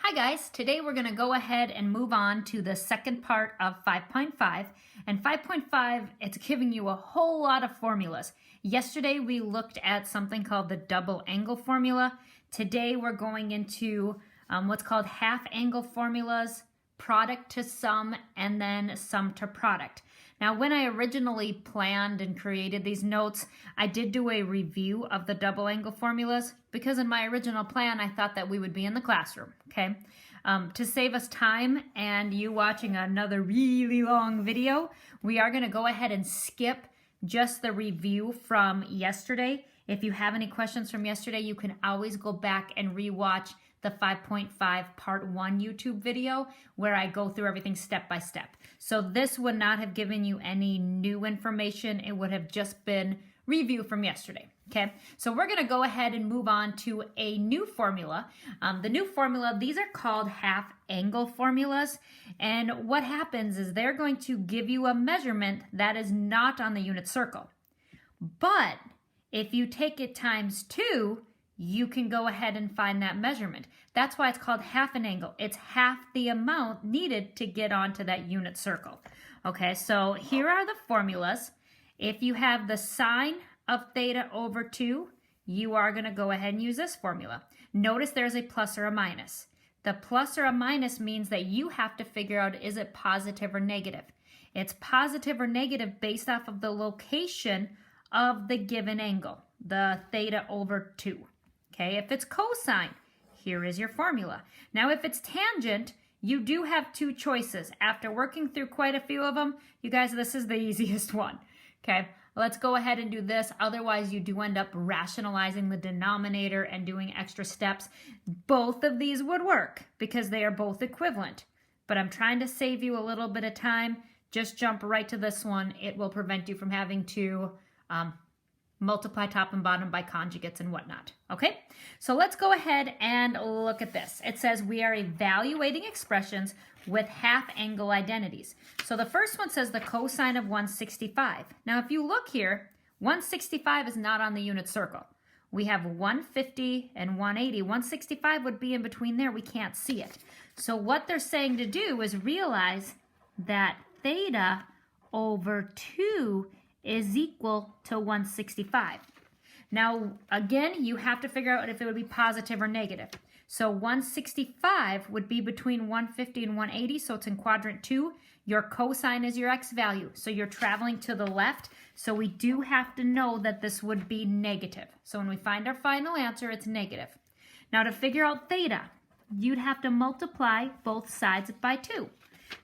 Hi guys, today we're going to go ahead and move on to the second part of 5.5. And 5.5, it's giving you a whole lot of formulas. Yesterday we looked at something called the double angle formula. Today we're going into what's called half angle formulas, product to sum, and then sum to product. Now, when I originally planned and created these notes, I did do a review of the double angle formulas because in my original plan, I thought that we would be in the classroom, okay? To save us time and you watching another really long video, we are gonna go ahead and skip just the review from yesterday. If you have any questions from yesterday, you can always go back and rewatch the 5.5 part 1 YouTube video where I go through everything step by step. So this would not have given you any new information. It would have just been review from yesterday. Okay, so we're going to go ahead and move on to a new formula. The new formula, these are called half angle formulas. And what happens is they're going to give you a measurement that is not on the unit circle. But if you take it times 2, you can go ahead and find that measurement. That's why it's called half an angle. It's half the amount needed to get onto that unit circle. Okay, so here are the formulas. If you have the sine of theta over 2, you are going to go ahead and use this formula. Notice there's a plus or a minus. The plus or a minus means that you have to figure out, is it positive or negative? It's positive or negative based off of the location of the given angle, the theta over 2. Okay, if it's cosine, here is your formula. Now, if it's tangent, you do have 2 choices. After working through quite a few of them, you guys, this is the easiest one. Okay, let's go ahead and do this. Otherwise, you do end up rationalizing the denominator and doing extra steps. Both of these would work because they are both equivalent. But I'm trying to save you a little bit of time. Just jump right to this one. It will prevent you from having to multiply top and bottom by conjugates and whatnot. Okay, so let's go ahead and look at this. It says we are evaluating expressions with half angle identities. So the first one says the cosine of 165. Now if you look here, 165 is not on the unit circle. We have 150 and 180. 165 would be in between there. We can't see it. So what they're saying to do is realize that theta over 2 is equal to 165. Now, again, you have to figure out if it would be positive or negative. So 165 would be between 150 and 180, so it's in quadrant 2. Your cosine is your x value, so you're traveling to the left. So we do have to know that this would be negative. So when we find our final answer, it's negative. Now to figure out theta, you'd have to multiply both sides by 2.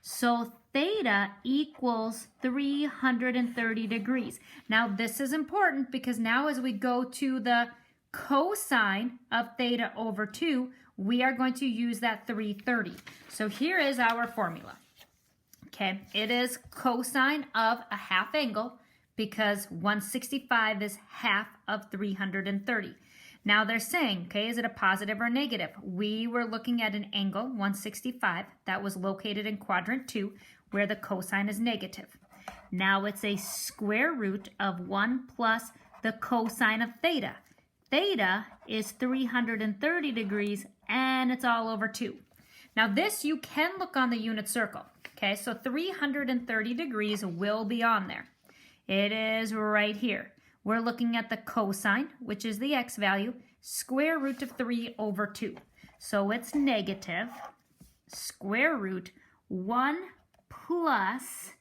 So theta equals 330 degrees. Now this is important because now as we go to the cosine of theta over 2, we are going to use that 330. So here is our formula. Okay, it is cosine of a half angle because 165 is half of 330. Now they're saying, okay, is it a positive or negative? We were looking at an angle, 165, that was located in quadrant 2, where the cosine is negative. Now it's a square root of 1 plus the cosine of theta. Theta is 330 degrees, and it's all over 2. Now this you can look on the unit circle. Okay, so 330 degrees will be on there. It is right here. We're looking at the cosine, which is the x value, square root of 3 over 2. So it's negative square root 1 plus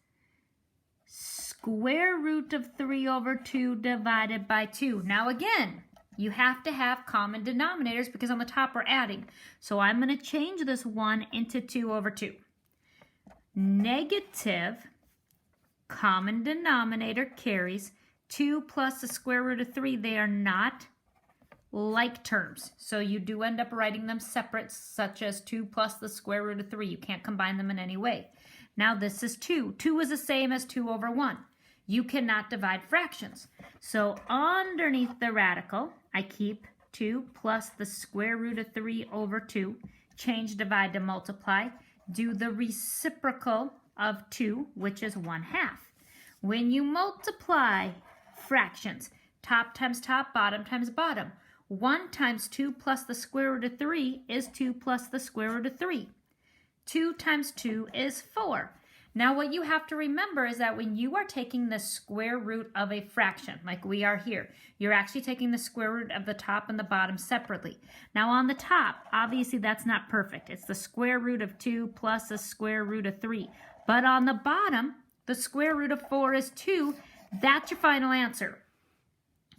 square root of 3 over 2 divided by 2. Now again, you have to have common denominators because on the top we're adding. So I'm going to change this 1 into 2 over 2. Negative common denominator carries 2 plus the square root of 3, they are not like terms. So you do end up writing them separate, such as 2 plus the square root of 3. You can't combine them in any way. Now this is 2. 2 is the same as 2 over 1. You cannot divide fractions. So underneath the radical, I keep 2 plus the square root of 3 over 2. Change divide to multiply. Do the reciprocal of 2, which is 1/2. When you multiply fractions, top times top, bottom times bottom, 1 times 2 plus the square root of 3 is 2 plus the square root of 3. 2 times 2 is 4. Now what you have to remember is that when you are taking the square root of a fraction, like we are here, you're actually taking the square root of the top and the bottom separately. Now on the top, obviously that's not perfect. It's the square root of 2 plus the square root of 3. But on the bottom, the square root of 4 is 2. That's your final answer.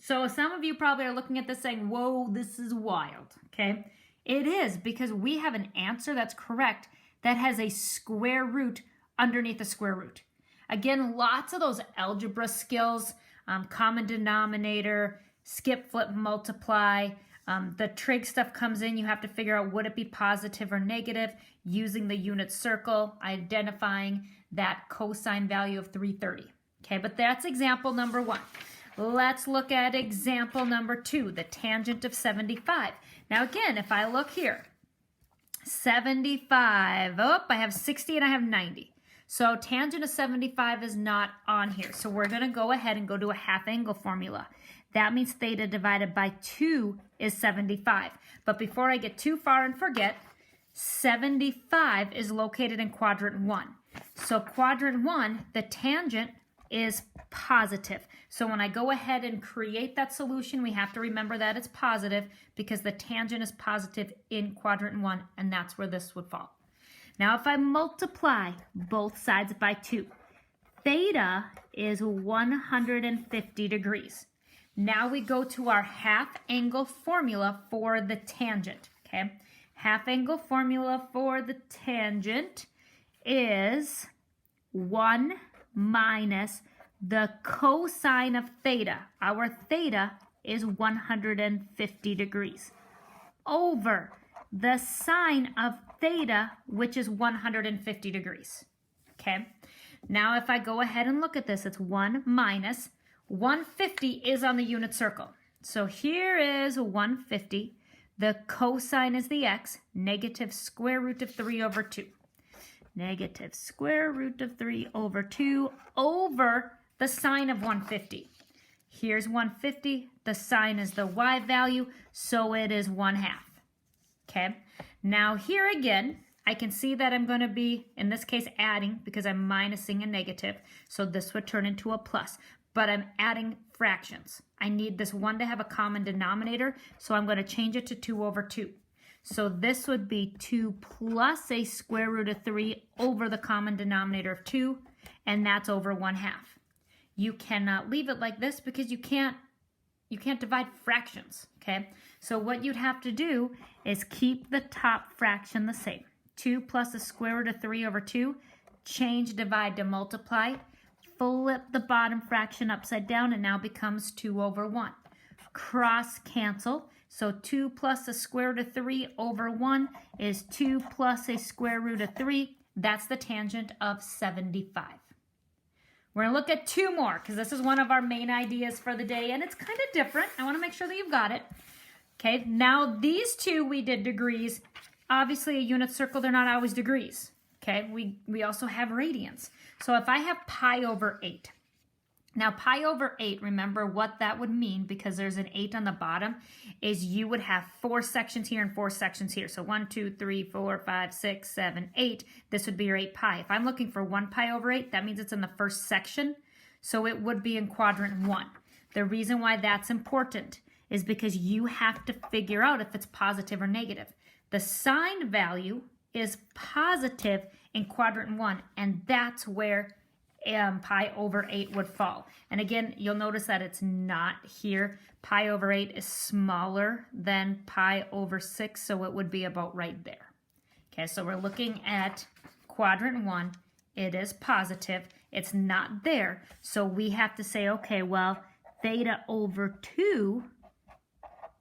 So some of you probably are looking at this saying, whoa, this is wild, okay? It is, because we have an answer that's correct that has a square root underneath the square root. Again, lots of those algebra skills, common denominator, skip, flip, multiply. The trig stuff comes in. You have to figure out, would it be positive or negative, using the unit circle, identifying that cosine value of 330. Okay, but that's example number 1. Let's look at example number 2, the tangent of 75. Now again, if I look here, 75, I have 60 and I have 90. So tangent of 75 is not on here. So we're going to go ahead and go to a half angle formula. That means theta divided by 2 is 75. But before I get too far and forget, 75 is located in quadrant 1. So quadrant 1, the tangent is positive. So when I go ahead and create that solution, we have to remember that it's positive because the tangent is positive in quadrant 1, and that's where this would fall. Now if I multiply both sides by 2, theta is 150 degrees. Now we go to our half angle formula for the tangent, okay? Half angle formula for the tangent is 1 minus the cosine of theta. Our theta is 150 degrees over the sine of theta, which is 150 degrees. Okay. Now if I go ahead and look at this, it's 1 minus 150 is on the unit circle. So here is 150. The cosine is the x, negative square root of 3 over 2. Negative square root of 3 over 2 over the sine of 150. Here's 150. The sine is the y value, so it is 1/2. Okay. Now here again, I can see that I'm going to be, in this case, adding because I'm minusing a negative. So this would turn into a plus. But I'm adding fractions. I need this 1 to have a common denominator, so I'm going to change it to 2 over 2. So this would be 2 plus a square root of 3 over the common denominator of 2, and that's over 1/2. You cannot leave it like this because you can't divide fractions, okay? So what you'd have to do is keep the top fraction the same. 2 plus the square root of 3 over 2, change divide to multiply, flip the bottom fraction upside down, and now becomes 2 over 1. Cross cancel, so 2 plus the square root of 3 over 1 is 2 plus a square root of 3. That's the tangent of 75. We're going to look at 2 more because this is one of our main ideas for the day, and it's kind of different. I want to make sure that you've got it. Okay, now these 2 we did degrees. Obviously, a unit circle, they're not always degrees. Okay, we also have radians. So if I have pi over 8, now pi over 8, remember what that would mean because there's an 8 on the bottom, is you would have 4 sections here and 4 sections here. So 1, 2, 3, 4, 5, 6, 7, 8. This would be your 8 pi. If I'm looking for 1 pi over 8, that means it's in the first section. So it would be in quadrant 1. The reason why that's important is because you have to figure out if it's positive or negative. The sine value is positive in quadrant 1, and that's where pi over 8 would fall. And again, you'll notice that it's not here. Pi over 8 is smaller than pi over 6, so it would be about right there. Okay, so we're looking at quadrant 1. It is positive. It's not there. So we have to say, okay, well, theta over 2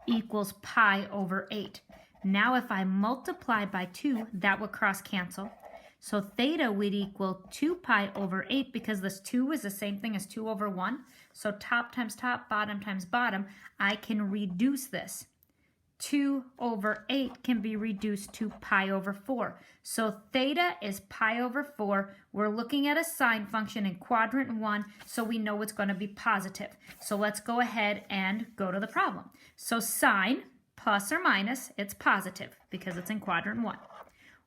equals pi over 8. Now if I multiply by 2, that would cross cancel. So theta would equal 2 pi over 8 because this 2 is the same thing as 2 over 1. So top times top, bottom times bottom, I can reduce this. 2 over 8 can be reduced to pi over 4. So theta is pi over 4. We're looking at a sine function in quadrant 1, so we know it's going to be positive. So let's go ahead and go to the problem. So sine, plus or minus, it's positive because it's in quadrant 1.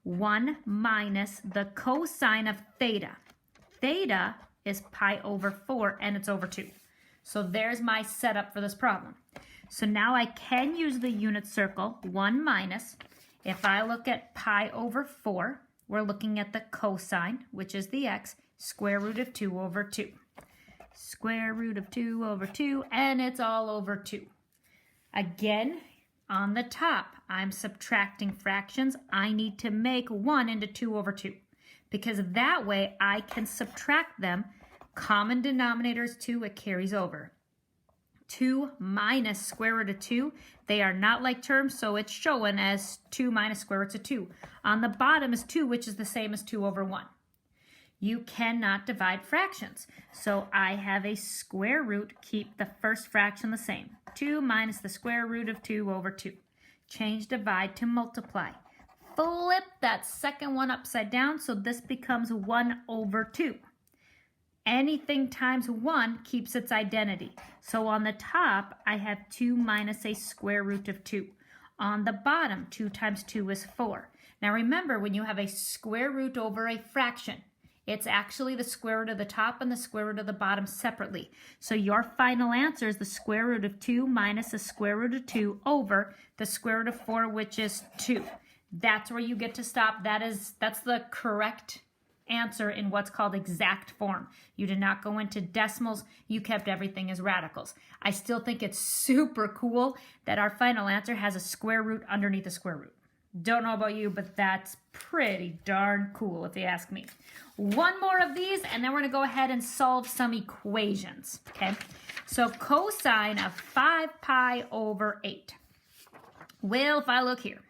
1 minus the cosine of theta. Theta is pi over 4, and it's over 2. So there's my setup for this problem. So now I can use the unit circle, 1 minus. If I look at pi over 4, we're looking at the cosine, which is the x, square root of 2 over 2. Square root of 2 over 2, and it's all over 2. Again, on the top, I'm subtracting fractions. I need to make 1 into 2 over 2, because that way I can subtract them. Common denominator is 2, it carries over. 2 minus square root of 2, they are not like terms, so it's showing as 2 minus square root of 2. On the bottom is 2, which is the same as 2 over 1. You cannot divide fractions, so I have a square root, keep the first fraction the same. 2 minus the square root of 2 over 2. Change divide to multiply. Flip that second one upside down, so this becomes 1 over 2. Anything times 1 keeps its identity. So on the top, I have 2 minus a square root of 2. On the bottom, 2 times 2 is 4. Now remember, when you have a square root over a fraction, it's actually the square root of the top and the square root of the bottom separately. So your final answer is the square root of 2 minus the square root of 2 over the square root of 4, which is 2. That's where you get to stop. That's the correct answer in what's called exact form. You did not go into decimals. You kept everything as radicals. I still think it's super cool that our final answer has a square root underneath a square root. Don't know about you, but that's pretty darn cool if you ask me. One more of these, and then we're going to go ahead and solve some equations. Okay, so cosine of 5 pi over 8. Well, if I look here,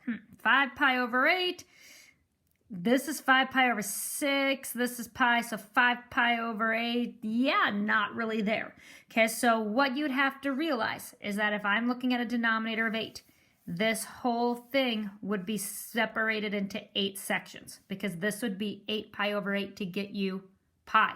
5 pi over 8, this is 5 pi over 6, this is pi, so 5 pi over 8, yeah, not really there. Okay, so what you'd have to realize is that if I'm looking at a denominator of 8, this whole thing would be separated into 8 sections, because this would be 8 pi over 8 to get you pi.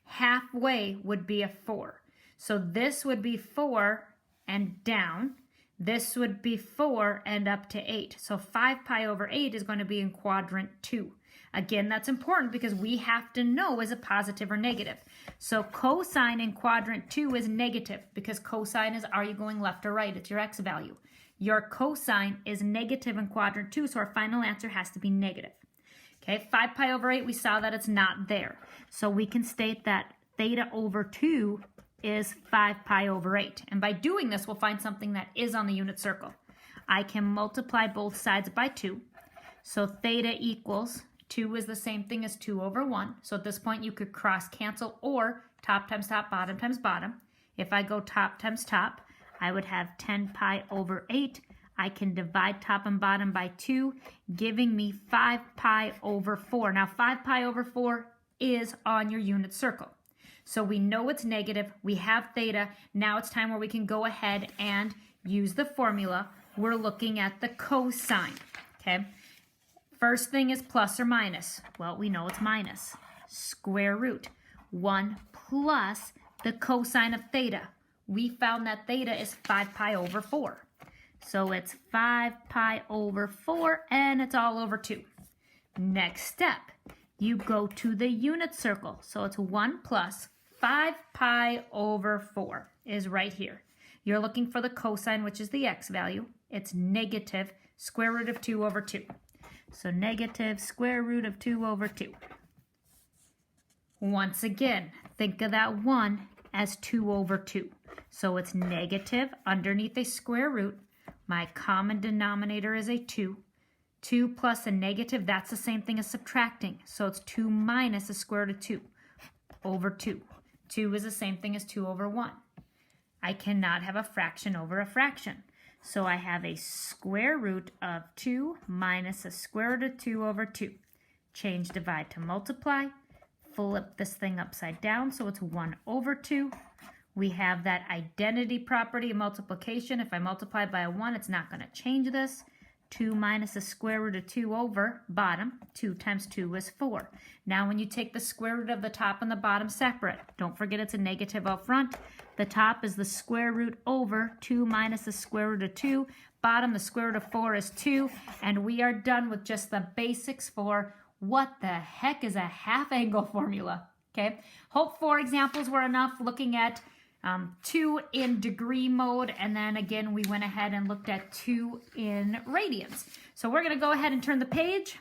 Halfway would be a 4. So this would be 4 and down. This would be 4 and up to 8. So 5 pi over 8 is going to be in quadrant 2. Again, that's important because we have to know is it positive or negative. So cosine in quadrant 2 is negative because cosine is, are you going left or right? It's your x value. Your cosine is negative in quadrant 2, so our final answer has to be negative. Okay, 5 pi over 8, we saw that it's not there. So we can state that theta over 2 is 5 pi over 8. And by doing this, we'll find something that is on the unit circle. I can multiply both sides by 2. So theta equals 2 is the same thing as 2 over 1. So at this point, you could cross cancel or top times top, bottom times bottom. If I go top times top, I would have 10 pi over 8. I can divide top and bottom by 2, giving me 5 pi over 4. Now 5 pi over 4 is on your unit circle. So we know it's negative, we have theta. Now it's time where we can go ahead and use the formula. We're looking at the cosine, okay? First thing is plus or minus. Well, we know it's minus. Square root. 1 plus the cosine of theta. We found that theta is 5 pi over 4. So it's 5 pi over 4, and it's all over 2. Next step, you go to the unit circle. So it's 1 plus 5 pi over 4 is right here. You're looking for the cosine, which is the x value. It's negative square root of 2 over 2. So negative square root of 2 over 2. Once again, think of that 1 as 2 over 2. So it's negative underneath a square root. My common denominator is a 2. 2 plus a negative, that's the same thing as subtracting. So it's 2 minus the square root of 2 over 2. 2 is the same thing as 2 over 1. I cannot have a fraction over a fraction. So I have a square root of 2 minus a square root of 2 over 2. Change divide to multiply. Flip this thing upside down, so it's 1 over 2. We have that identity property of multiplication. If I multiply by a 1, it's not going to change this. 2 minus the square root of 2 over bottom. 2 times 2 is 4. Now when you take the square root of the top and the bottom separate, don't forget it's a negative up front. The top is the square root over 2 minus the square root of 2. Bottom, the square root of 4 is 2. And we are done with just the basics for what the heck is a half angle formula. Okay, hope 4 examples were enough, looking at 2 in degree mode, and then again we went ahead and looked at 2 in radians. So we're going to go ahead and turn the page,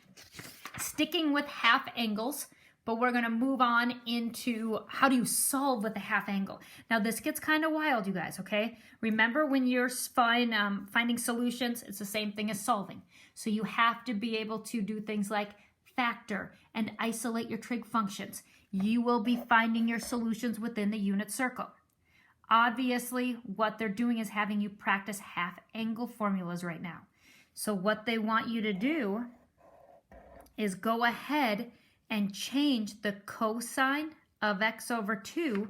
sticking with half angles, but we're going to move on into how do you solve with a half angle. Now this gets kind of wild, you guys, okay? Remember, when you're finding solutions, it's the same thing as solving. So you have to be able to do things like factor and isolate your trig functions. You will be finding your solutions within the unit circle. Obviously, what they're doing is having you practice half angle formulas right now. So what they want you to do is go ahead and change the cosine of x over 2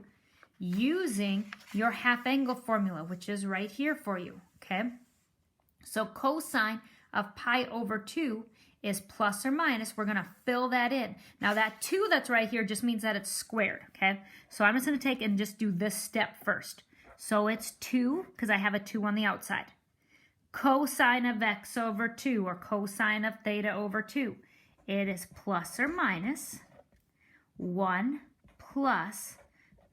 using your half angle formula, which is right here for you, okay? So cosine of pi over 2 is plus or minus. We're going to fill that in. Now that 2 that's right here just means that it's squared, okay? So I'm just going to take and just do this step first. So it's 2, because I have a 2 on the outside. Cosine of x over 2, or cosine of theta over 2. It is plus or minus 1 plus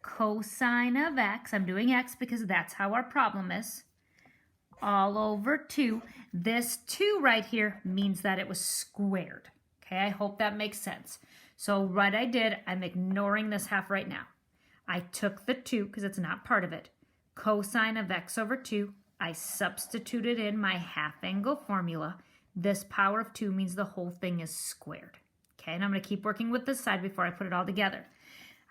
cosine of x. I'm doing x because that's how our problem is. All over 2. This 2 right here means that it was squared. Okay, I hope that makes sense. So what I did, I'm ignoring this half right now. I took the 2 because it's not part of it. Cosine of x over 2. I substituted in my half angle formula. This power of 2 means the whole thing is squared. Okay, and I'm going to keep working with this side before I put it all together.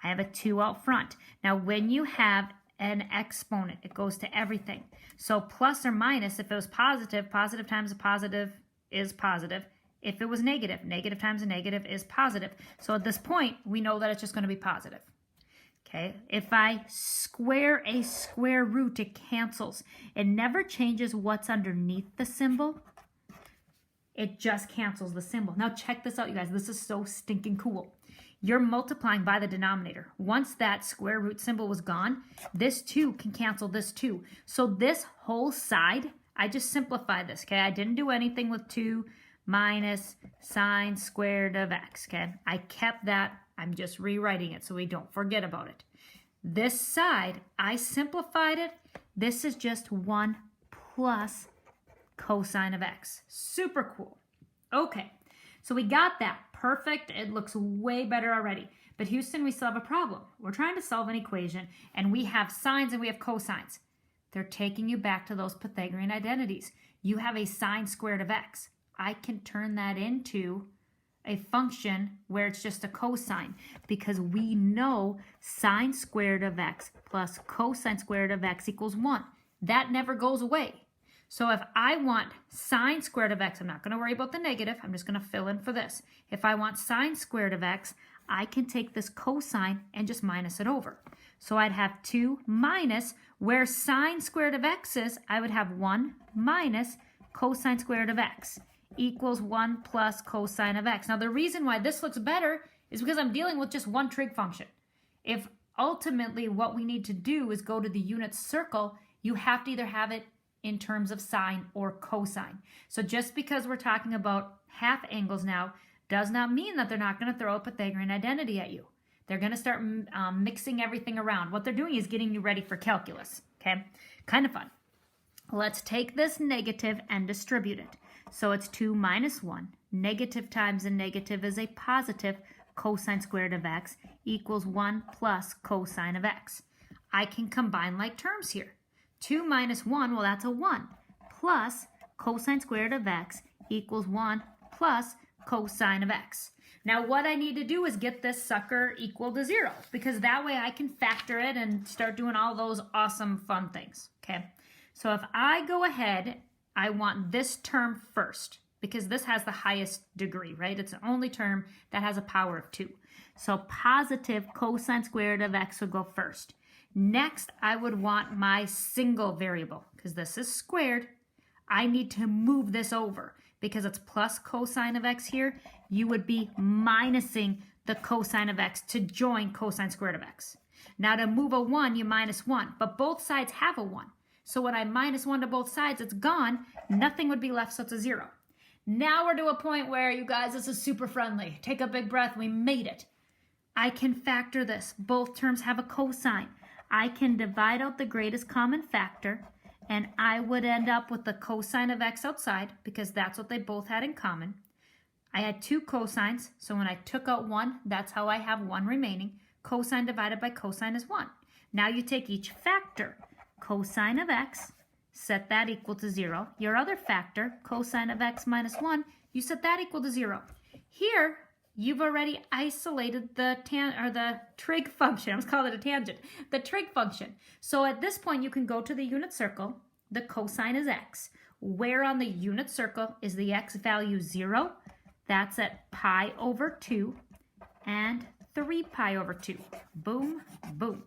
I have a 2 out front. Now when you have an exponent, it goes to everything. So plus or minus, if it was positive, positive times a positive is positive. If it was negative, negative times a negative is positive. So at this point, we know that it's just going to be positive. Okay, if I square a square root, it cancels. It never changes what's underneath the symbol. It just cancels the symbol. Now check this out, you guys. This is so stinking cool. You're multiplying by the denominator. Once that square root symbol was gone, this 2 can cancel this 2. So this whole side, I just simplified this, okay? I didn't do anything with 2 minus sine squared of x, okay? I kept that. I'm just rewriting it so we don't forget about it. This side, I simplified it. This is just 1 plus cosine of x. Super cool. Okay, so we got that. Perfect. It looks way better already. But Houston, we still have a problem. We're trying to solve an equation, and we have sines and we have cosines. They're taking you back to those Pythagorean identities. You have a sine squared of x. I can turn that into a function where it's just a cosine, because we know sine squared of x plus cosine squared of x equals 1. That never goes away. So if I want sine squared of x, I'm not going to worry about the negative. I'm just going to fill in for this. If I want sine squared of x, I can take this cosine and just minus it over. So I'd have 2 minus, where sine squared of x is, I would have 1 minus cosine squared of x equals 1 plus cosine of x. Now the reason why this looks better is because I'm dealing with just one trig function. If ultimately what we need to do is go to the unit circle, you have to either have it in terms of sine or cosine. So just because we're talking about half angles now does not mean that they're not going to throw a Pythagorean identity at you. They're going to start mixing everything around. What they're doing is getting you ready for calculus, okay? Kind of fun. Let's take this negative and distribute it. So it's 2 minus 1. Negative times a negative is a positive. Cosine squared of x equals 1 plus cosine of x. I can combine like terms here. 2 minus 1, well, that's a 1, plus cosine squared of x equals 1 plus cosine of x. Now, what I need to do is get this sucker equal to 0, because that way I can factor it and start doing all those awesome fun things, okay? So if I go ahead, I want this term first, because this has the highest degree, right? It's the only term that has a power of 2. So positive cosine squared of x will go first. Next, I would want my single variable, because this is squared. I need to move this over. Because it's plus cosine of x here, you would be minusing the cosine of x to join cosine squared of x. Now to move a 1, you minus 1, but both sides have a 1. So when I minus 1 to both sides, it's gone. Nothing would be left, so it's a 0. Now we're to a point where, you guys, this is super friendly. Take a big breath. We made it. I can factor this. Both terms have a cosine. I can divide out the greatest common factor, and I would end up with the cosine of x outside because that's what they both had in common. I had 2 cosines, so when I took out 1, that's how I have 1 remaining. Cosine divided by cosine is 1. Now you take each factor. Cosine of x, set that equal to 0. Your other factor, cosine of x minus 1, you set that equal to 0. Here, you've already isolated the trig function. I was calling it a tangent. The trig function. So at this point, you can go to the unit circle. The cosine is x. Where on the unit circle is the x value 0? That's at pi over 2 and 3 pi over 2. Boom, boom.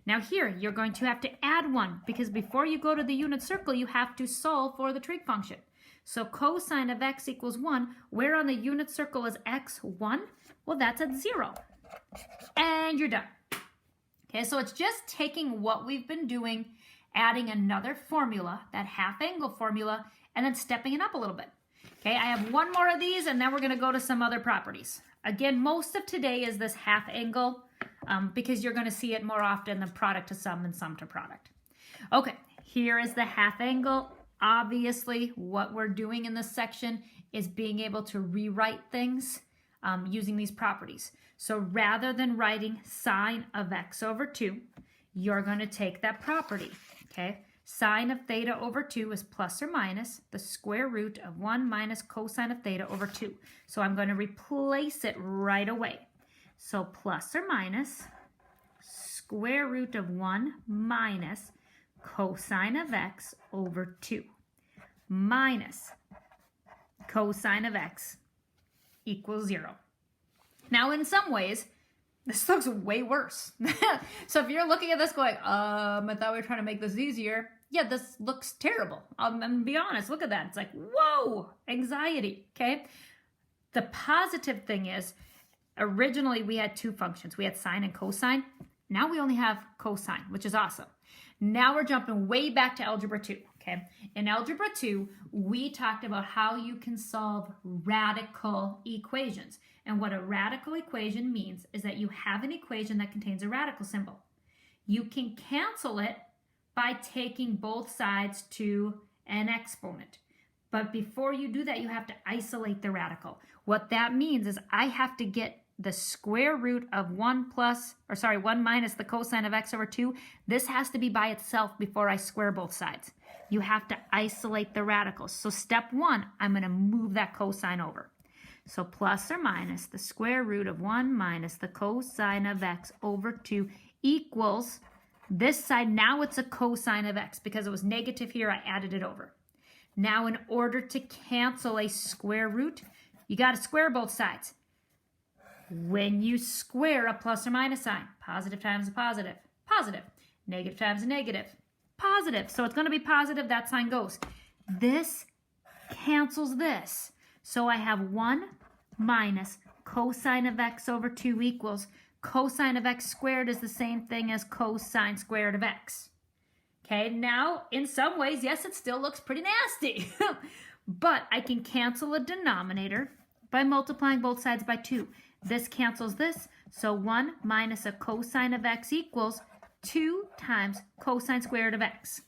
Now here, you're going to have to add 1 because before you go to the unit circle, you have to solve for the trig function. So cosine of x equals 1. Where on the unit circle is x 1? Well, that's at 0. And you're done. Okay, so it's just taking what we've been doing, adding another formula, that half angle formula, and then stepping it up a little bit. Okay, I have one more of these, and then we're going to go to some other properties. Again, most of today is this half angle because you're going to see it more often than product to sum and sum to product. Okay, here is the half angle. Obviously, what we're doing in this section is being able to rewrite things using these properties. So rather than writing sine of x over 2, you're going to take that property, okay? Sine of theta over 2 is plus or minus the square root of 1 minus cosine of theta over 2. So I'm going to replace it right away. So plus or minus square root of 1 minus cosine of x over 2 minus cosine of x equals 0. Now, in some ways, this looks way worse. So if you're looking at this going, I thought we were trying to make this easier. Yeah, this looks terrible. I'm going to be honest. Look at that. It's like, whoa, anxiety, okay? The positive thing is, originally we had 2 functions. We had sine and cosine. Now we only have cosine, which is awesome. Now we're jumping way back to algebra 2, okay? In algebra 2, we talked about how you can solve radical equations. And what a radical equation means is that you have an equation that contains a radical symbol. You can cancel it by taking both sides to an exponent. But before you do that, you have to isolate the radical. What that means is I have to get the square root of 1 minus the cosine of x over 2. This has to be by itself before I square both sides. You have to isolate the radicals. So step 1, I'm going to move that cosine over. So plus or minus the square root of 1 minus the cosine of x over 2 equals this side. Now it's a cosine of x because it was negative here. I added it over. Now in order to cancel a square root, you got to square both sides. When you square a plus or minus sign, positive times a positive, positive. Negative times a negative, positive. So it's going to be positive, that sign goes. This cancels this. So I have 1 minus cosine of x over 2 equals cosine of x squared is the same thing as cosine squared of x. Okay, now in some ways, yes, it still looks pretty nasty. But I can cancel a denominator by multiplying both sides by 2. This cancels this, so 1 minus a cosine of x equals 2 times cosine squared of x.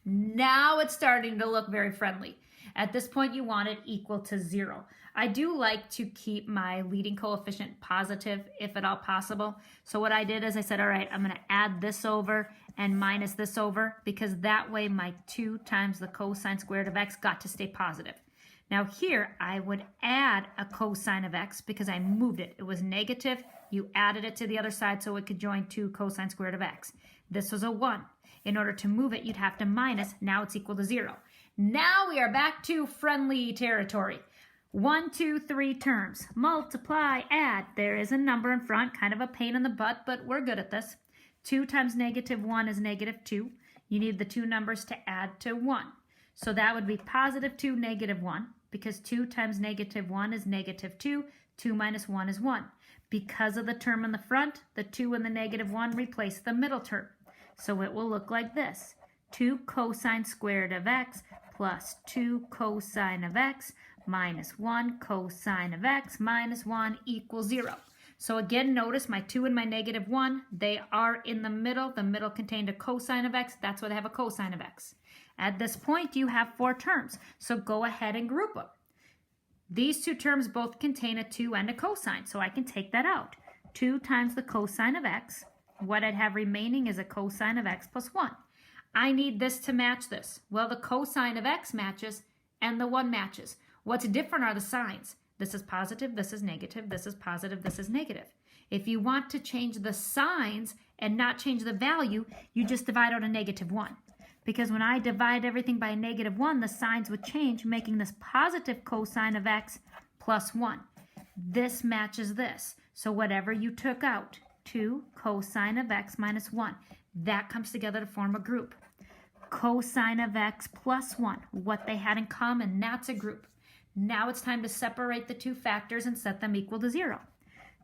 Now it's starting to look very friendly. At this point, you want it equal to 0. I do like to keep my leading coefficient positive if at all possible. So what I did is I said, all right, I'm going to add this over and minus this over because that way my 2 times the cosine squared of x got to stay positive. Now here, I would add a cosine of x because I moved it. It was negative. You added it to the other side so it could join 2 cosine squared of x. This was a 1. In order to move it, you'd have to minus. Now it's equal to 0. Now we are back to friendly territory. 1, 2, 3 terms. Multiply, add. There is a number in front, kind of a pain in the butt, but we're good at this. 2 times negative 1 is negative 2. You need the two numbers to add to 1. So that would be positive 2, negative 1, because 2 times negative 1 is negative 2. 2 minus 1 is 1. Because of the term in the front, the 2 and the negative 1 replace the middle term. So it will look like this. 2 cosine squared of x plus 2 cosine of x minus 1 cosine of x minus 1 equals 0. So again, notice my 2 and my negative 1, they are in the middle. The middle contained a cosine of x. That's why they have a cosine of x. At this point, you have 4 terms. So go ahead and group them. These two terms both contain a 2 and a cosine, so I can take that out. 2 times the cosine of x. What I'd have remaining is a cosine of x plus 1. I need this to match this. Well, the cosine of x matches and the 1 matches. What's different are the signs. This is positive, this is negative, this is positive, this is negative. If you want to change the signs and not change the value, you just divide out a negative 1. Because when I divide everything by a negative 1, the signs would change, making this positive cosine of x plus 1. This matches this. So whatever you took out, 2 cosine of x minus 1, that comes together to form a group. Cosine of x plus 1, what they had in common, that's a group. Now it's time to separate the two factors and set them equal to 0.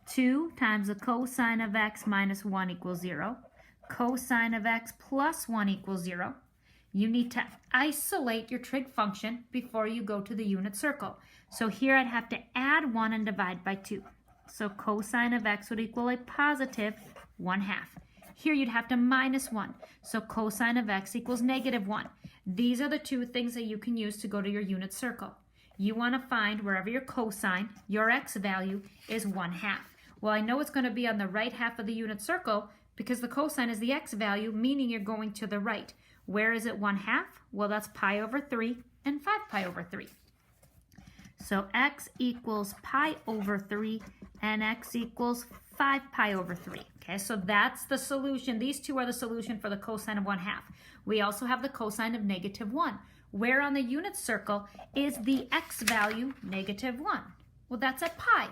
2 times the cosine of x minus 1 equals 0. Cosine of x plus 1 equals 0. You need to isolate your trig function before you go to the unit circle. So here I'd have to add 1 and divide by 2. So cosine of x would equal a positive 1/2. Here you'd have to minus 1. So cosine of x equals negative 1. These are the two things that you can use to go to your unit circle. You want to find wherever your cosine, your x value, is 1/2. Well, I know it's going to be on the right half of the unit circle because the cosine is the x value, meaning you're going to the right. Where is it 1/2? Well, that's pi over 3 and 5 pi over 3. So x equals pi over 3 and x equals 5 pi over 3. Okay, so that's the solution. These two are the solution for the cosine of 1/2. We also have the cosine of negative 1. Where on the unit circle is the x value negative 1? Well, that's at pi.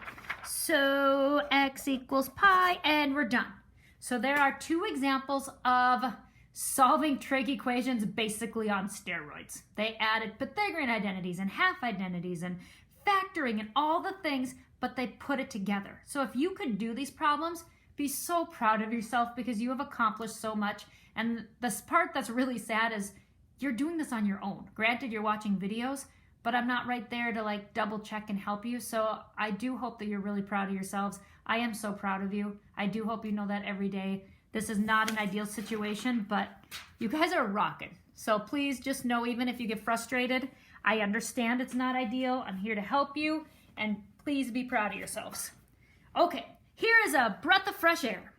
So x equals pi, and we're done. So there are two examples of solving trig equations basically on steroids. They added Pythagorean identities and half identities and factoring and all the things, but they put it together. So if you could do these problems, be so proud of yourself because you have accomplished so much. And this part that's really sad is you're doing this on your own. Granted, you're watching videos, but I'm not right there to like double check and help you. So I do hope that you're really proud of yourselves. I am so proud of you. I do hope you know that every day. This is not an ideal situation, but you guys are rocking. So please just know, even if you get frustrated, I understand it's not ideal. I'm here to help you, and please be proud of yourselves. Okay, here is a breath of fresh air.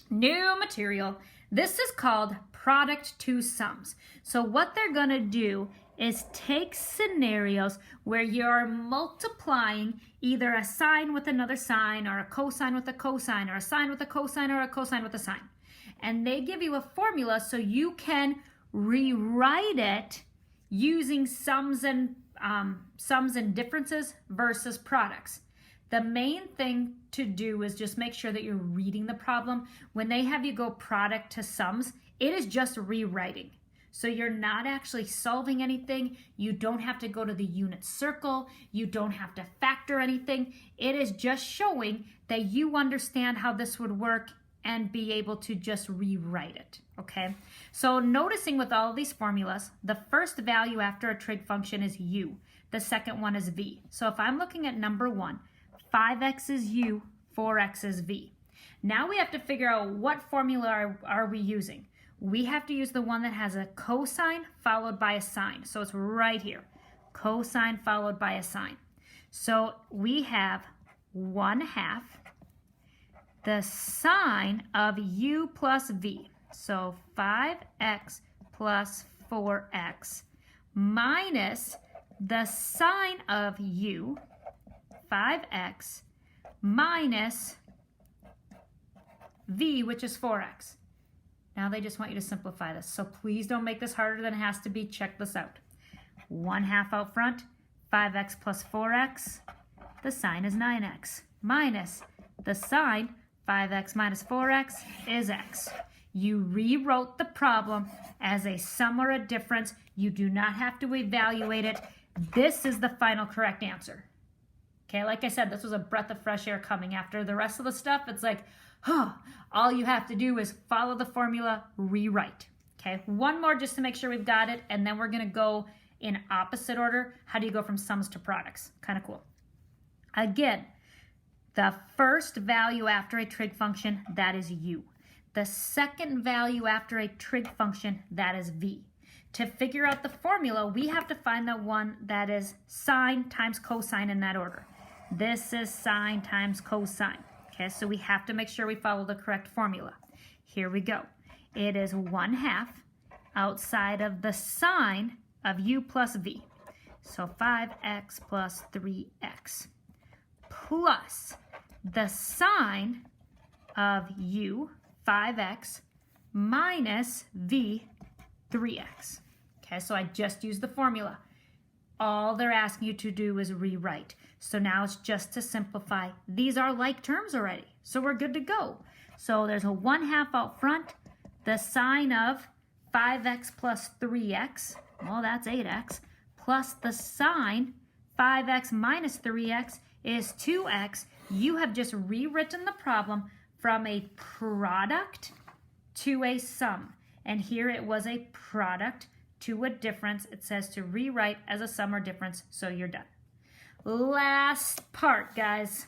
New material. This is called product to sums. So what they're gonna do is take scenarios where you're multiplying either a sine with another sine, or a cosine with a cosine, or a sine with a cosine, or a cosine with a sine. And they give you a formula so you can rewrite it using sums and differences versus products. The main thing to do is just make sure that you're reading the problem. When they have you go product to sums, it is just rewriting. So you're not actually solving anything. You don't have to go to the unit circle. You don't have to factor anything. It is just showing that you understand how this would work and be able to just rewrite it, okay? So noticing with all of these formulas, the first value after a trig function is u. The second one is v. So if I'm looking at number 1, 5x is u, 4x is v. Now we have to figure out what formula are we using. We have to use the one that has a cosine followed by a sine. So it's right here, cosine followed by a sine. So we have 1/2 the sine of u plus v. So 5x plus 4x minus the sine of u, 5x, minus v, which is 4x. Now they just want you to simplify this. So please don't make this harder than it has to be. Check this out. 1/2 out front, 5x plus 4x. The sine is 9x. Minus the sine, 5x minus 4x is x. You rewrote the problem as a sum or a difference. You do not have to evaluate it. This is the final correct answer. Okay, like I said, this was a breath of fresh air coming. After the rest of the stuff, it's like, all you have to do is follow the formula, rewrite. Okay, one more just to make sure we've got it, and then we're going to go in opposite order. How do you go from sums to products? Kind of cool. Again, the first value after a trig function, that is u. The second value after a trig function, that is v. To figure out the formula, we have to find the one that is sine times cosine in that order. This is sine times cosine. Okay, so we have to make sure we follow the correct formula. Here we go. It is 1/2 outside of the sine of u plus v. So 5x plus 3x plus the sine of u, 5x, minus v, 3x. Okay, so I just used the formula. All they're asking you to do is rewrite. So now it's just to simplify. These are like terms already, so we're good to go. So there's a 1/2 out front. The sine of 5x plus 3x, well, that's 8x, plus the sine 5x minus 3x is 2x. You have just rewritten the problem from a product to a sum. And here it was a product to a difference. It says to rewrite as a sum or difference, so you're done. Last part, guys.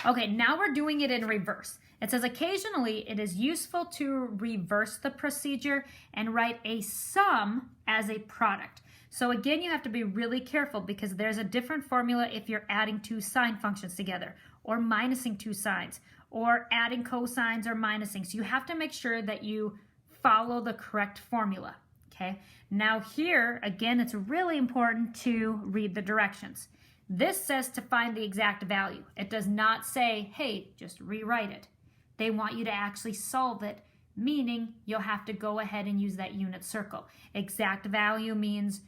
Okay, now we're doing it in reverse. It says occasionally it is useful to reverse the procedure and write a sum as a product. So again, you have to be really careful because there's a different formula if you're adding two sine functions together, or minusing two sines, or adding cosines or minusing. So you have to make sure that you follow the correct formula. Okay, now here, again, it's really important to read the directions. This says to find the exact value. It does not say, hey, just rewrite it. They want you to actually solve it, meaning you'll have to go ahead and use that unit circle. Exact value means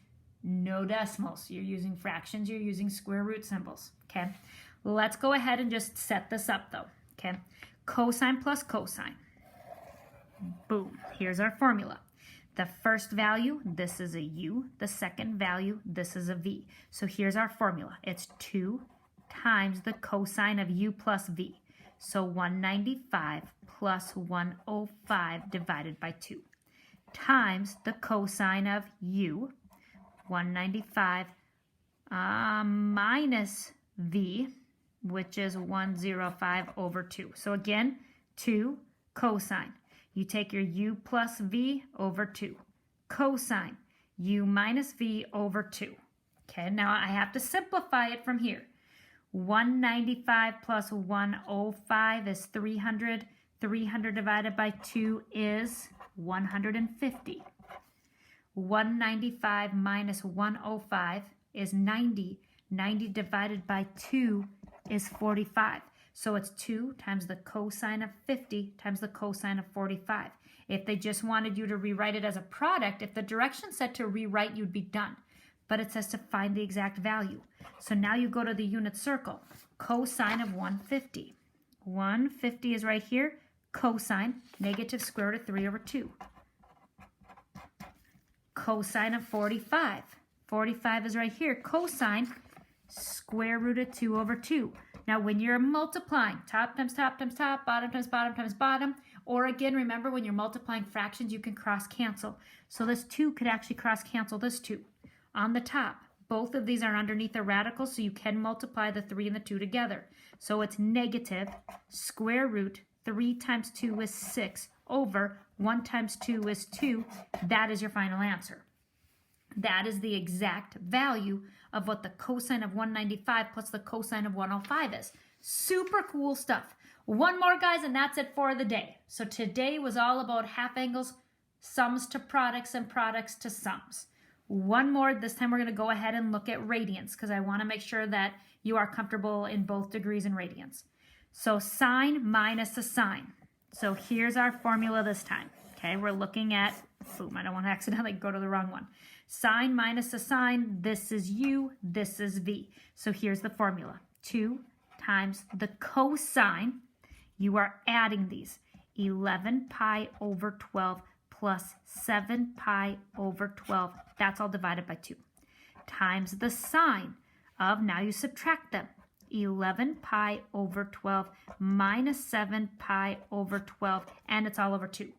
no decimals. You're using fractions, you're using square root symbols, okay? Let's go ahead and just set this up though, okay? Cosine plus cosine. Boom, here's our formula. The first value, this is a u. The second value, this is a v. So here's our formula. It's 2 times the cosine of u plus v. So 195 plus 105 divided by 2 times the cosine of u, 195 minus v, which is 105 over 2. So again, 2 cosine. You take your u plus v over 2. Cosine, u minus v over 2. Okay, now I have to simplify it from here. 195 plus 105 is 300. 300 divided by 2 is 150. 195 minus 105 is 90. 90 divided by 2 is 45. So it's 2 times the cosine of 50 times the cosine of 45. If they just wanted you to rewrite it as a product, if the direction said to rewrite, you'd be done. But it says to find the exact value. So now you go to the unit circle. Cosine of 150. 150 is right here. Cosine, negative square root of 3 over 2. Cosine of 45. 45 is right here. Cosine, square root of 2 over 2. Now, when you're multiplying, top times top times top, bottom times bottom times bottom, or again, remember when you're multiplying fractions, you can cross cancel. So this 2 could actually cross cancel this 2. On the top, both of these are underneath the radical, so you can multiply the 3 and the 2 together. So it's negative square root 3 times 2 is 6 over 1 times 2 is 2. That is your final answer. That is the exact value of what the cosine of 195 plus the cosine of 105 is. Super cool stuff. One more, guys, and that's it for the day. So today was all about half angles, sums to products, and products to sums. One more, this time we're going to go ahead and look at radians because I want to make sure that you are comfortable in both degrees and radians. So sine minus a sine. So here's our formula this time. Okay, we're looking at, boom, I don't want to accidentally go to the wrong one. Sine minus a sine, this is u, this is v. So here's the formula. 2 times the cosine. You are adding these. 11 pi over 12 plus 7 pi over 12. That's all divided by 2. Times the sign of, now you subtract them. 11 pi over 12 minus 7 pi over 12, and it's all over 2.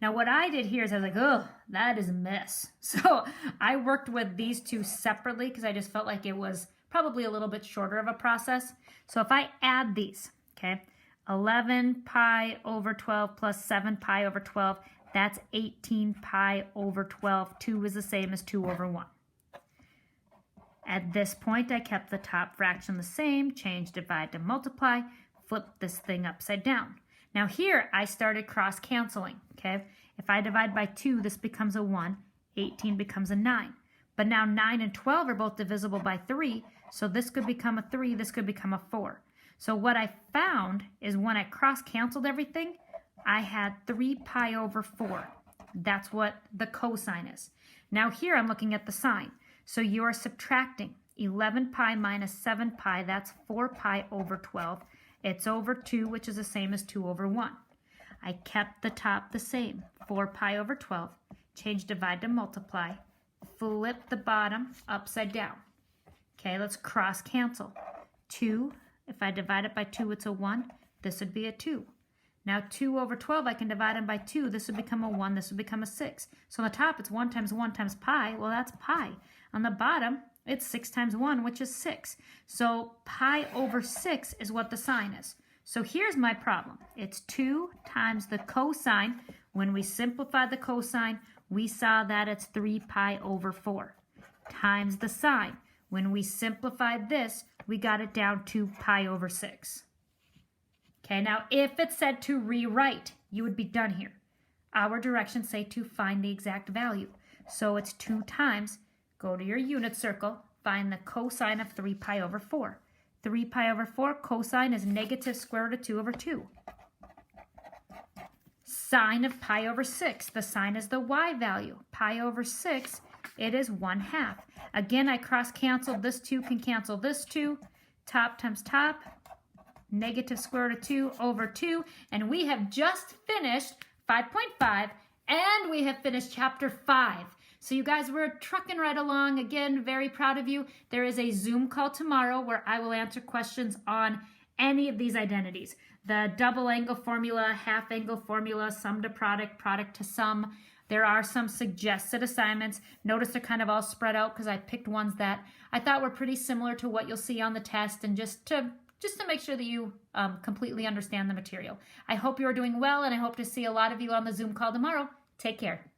Now what I did here is I was like, oh, that is a mess. So I worked with these two separately because I just felt like it was probably a little bit shorter of a process. So if I add these, okay, 11 pi over 12 plus 7 pi over 12, that's 18 pi over 12. 2 is the same as 2 over 1. At this point, I kept the top fraction the same, change divide to multiply, flip this thing upside down. Now here, I started cross-canceling, okay? If I divide by 2, this becomes a 1, 18 becomes a 9. But now 9 and 12 are both divisible by 3, so this could become a 3, this could become a 4. So what I found is when I cross-canceled everything, I had 3 pi over 4. That's what the cosine is. Now here, I'm looking at the sign. So you are subtracting 11 pi minus 7 pi, that's 4 pi over 12. It's over 2, which is the same as 2 over 1. I kept the top the same, 4 pi over 12. Change divide to multiply. Flip the bottom upside down. Okay, let's cross cancel. 2, if I divide it by 2, it's a 1. This would be a 2. Now 2 over 12, I can divide them by 2. This would become a 1. This would become a 6. So on the top, it's 1 times 1 times pi. Well, that's pi. On the bottom, it's 6 times 1, which is 6. So pi over 6 is what the sign is. So here's my problem. It's 2 times the cosine. When we simplify the cosine, we saw that it's 3 pi over 4 times the sign. When we simplified this, we got it down to pi over 6. Okay, now if it said to rewrite, you would be done here. Our directions say to find the exact value. So it's 2 times, go to your unit circle, find the cosine of 3 pi over 4. 3 pi over 4, cosine is negative square root of 2 over 2. Sine of pi over 6, the sine is the y value. Pi over 6, it is 1/2. Again, I cross-canceled. This 2 can cancel this 2. Top times top, negative square root of 2 over 2. And we have just finished 5.5, and we have finished chapter 5. So you guys, we're trucking right along. Again, very proud of you. There is a Zoom call tomorrow where I will answer questions on any of these identities. The double angle formula, half angle formula, sum to product, product to sum. There are some suggested assignments. Notice they're kind of all spread out because I picked ones that I thought were pretty similar to what you'll see on the test, and just to make sure that you completely understand the material. I hope you're doing well, and I hope to see a lot of you on the Zoom call tomorrow. Take care.